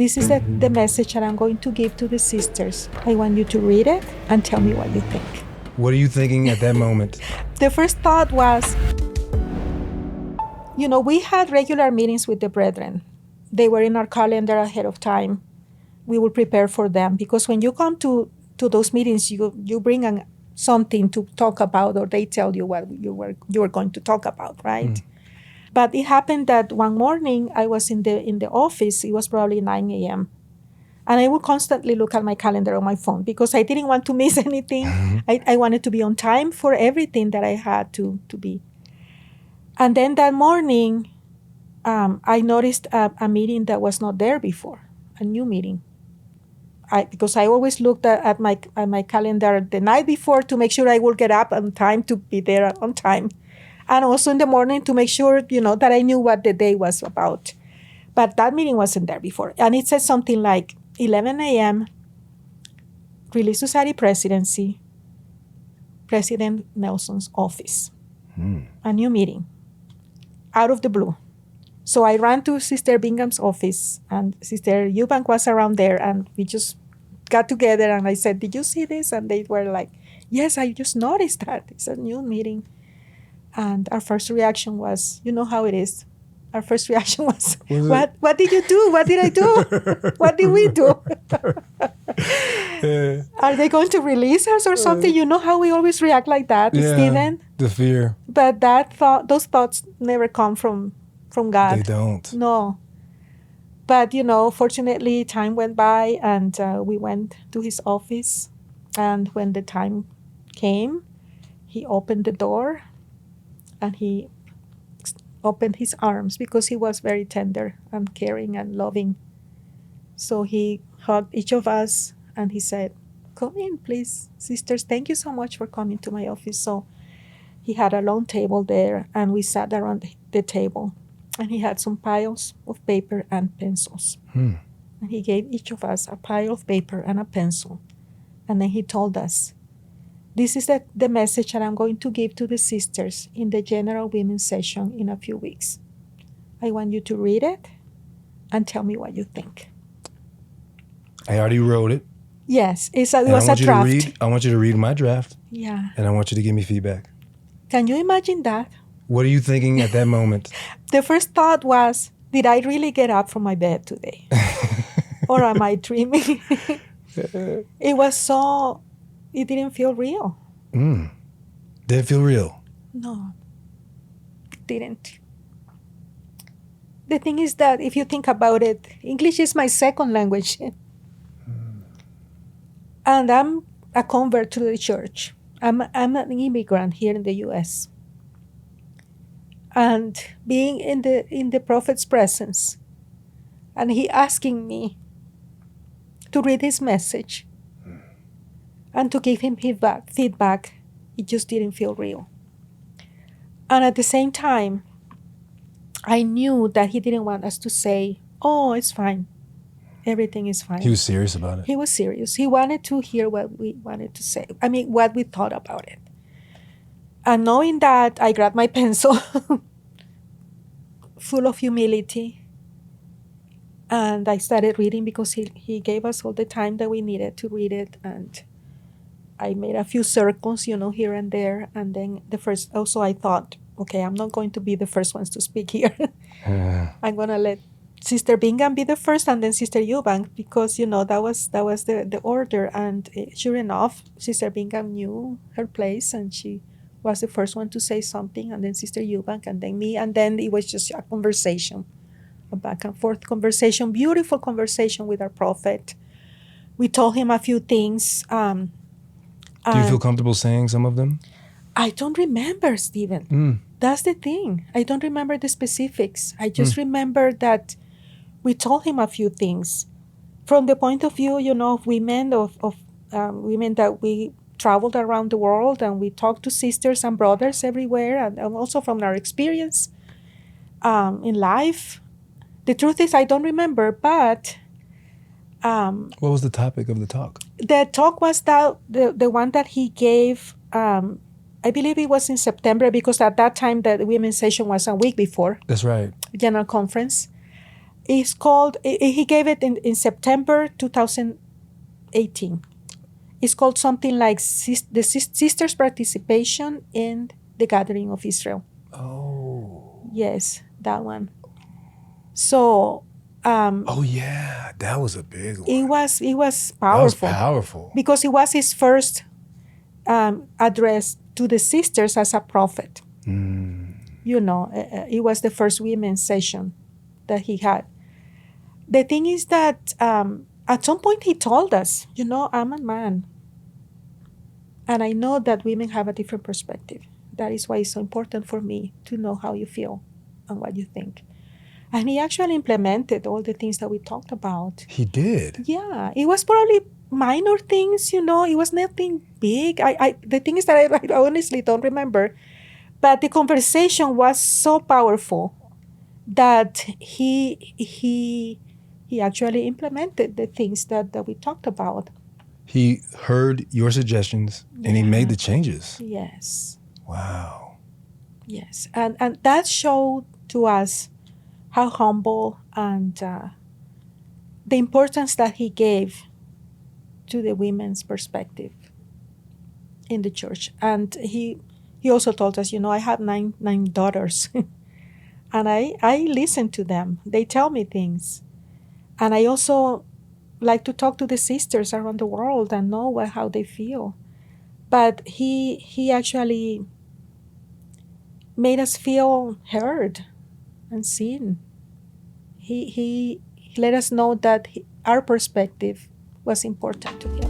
This is the message that I'm going to give to the sisters. I want you to read it and tell me what you think. What are you thinking at that moment? The first thought was, we had regular meetings with the brethren. They were in our calendar ahead of time. We will prepare for them because when you come to those meetings, you bring something to talk about, or they tell you what you were going to talk about, right? But it happened that one morning I was in the office. It was probably 9 a.m. And I would constantly look at my calendar on my phone because I didn't want to miss anything. I wanted to be on time for everything that I had to be. And then that morning, I noticed a meeting that was not there before, a new meeting. Because I always looked at my calendar the night before to make sure I would get up on time to be there on time. And also in the morning to make sure, that I knew what the day was about. But that meeting wasn't there before. And it said something like 11 a.m., Relief Society Presidency, President Nelson's office. A new meeting, out of the blue. So I ran to Sister Bingham's office, and Sister Eubank was around there, and we just got together, and I said, "Did you see this?" And they were like, "Yes, I just noticed that. It's a new meeting." And our first reaction was, you know how it is. Our first reaction was what did you do? What did I do? What did we do? Are they going to release us or something? You know how we always react like that, Stephen? The fear. But those thoughts never come from God. They don't. No. But, fortunately, time went by, and we went to his office. And when the time came, he opened the door, and he opened his arms because he was very tender and caring and loving. So he hugged each of us, and he said, "Come in, please. Sisters, thank you so much for coming to my office." So he had a long table there, and we sat around the table. And he had some piles of paper and pencils. And he gave each of us a pile of paper and a pencil. And then he told us, "This is the message that I'm going to give to the sisters in the General Women's Session in a few weeks. I want you to read it and tell me what you think." I already wrote it. Yes, it was a draft. I want you to read my draft. Yeah. And I want you to give me feedback. Can you imagine that? What are you thinking at that moment? The first thought was, did I really get up from my bed today? Or am I dreaming? It didn't feel real. Did it feel real? No, it didn't. The thing is that if you think about it, English is my second language. And I'm a convert to the church. I'm an immigrant here in the U.S. And being in the prophet's presence, and he asking me to read his message and to give him feedback, it just didn't feel real. And at the same time, I knew that he didn't want us to say, "Oh, it's fine. Everything is fine." He was serious about it. He was serious. He wanted to hear what we wanted to say. What we thought about it. And knowing that, I grabbed my pencil, full of humility, and I started reading because he gave us all the time that we needed to read it. And I made a few circles, here and there. And then I thought, okay, I'm not going to be the first ones to speak here. I'm going to let Sister Bingham be the first, and then Sister Eubank, because, that was the order. And sure enough, Sister Bingham knew her place, and she was the first one to say something, and then Sister Eubank, and then me. And then it was just a conversation, a back and forth conversation, beautiful conversation with our prophet. We told him a few things. Do you feel comfortable saying some of them? I don't remember, Stephen. That's the thing. I don't remember the specifics. I just remember that we told him a few things from the point of view, of women, of women that we traveled around the world, and we talked to sisters and brothers everywhere, and also from our experience in life. The truth is, I don't remember, but... what was the topic of the talk? The talk was the one that he gave, I believe it was in September, because at that time the women's session was a week before. That's right. General conference. It's called, he gave it in September 2018. It's called something like the Sisters' Participation in the Gathering of Israel. Oh. Yes, that one. So. Oh yeah, that was a big one. It was powerful. That was powerful. Because it was his first address to the sisters as a prophet. You know, it was the first women's session that he had. The thing is that at some point he told us, you know, I'm a man. And I know that women have a different perspective. That is why it's so important for me to know how you feel and what you think. And he actually implemented all the things that we talked about. He did? Yeah. It was probably minor things, you know. It was nothing big. The thing is that I honestly don't remember. But the conversation was so powerful that he actually implemented the things that we talked about. He heard your suggestions and he made the changes. Yes. Wow. Yes. And that showed to us how humble and the importance that he gave to the women's perspective in the church. And he also told us, you know, I have nine daughters and I listen to them. They tell me things. And I also like to talk to the sisters around the world and know how they feel. But he actually made us feel heard and seen. He let us know that our perspective was important to him.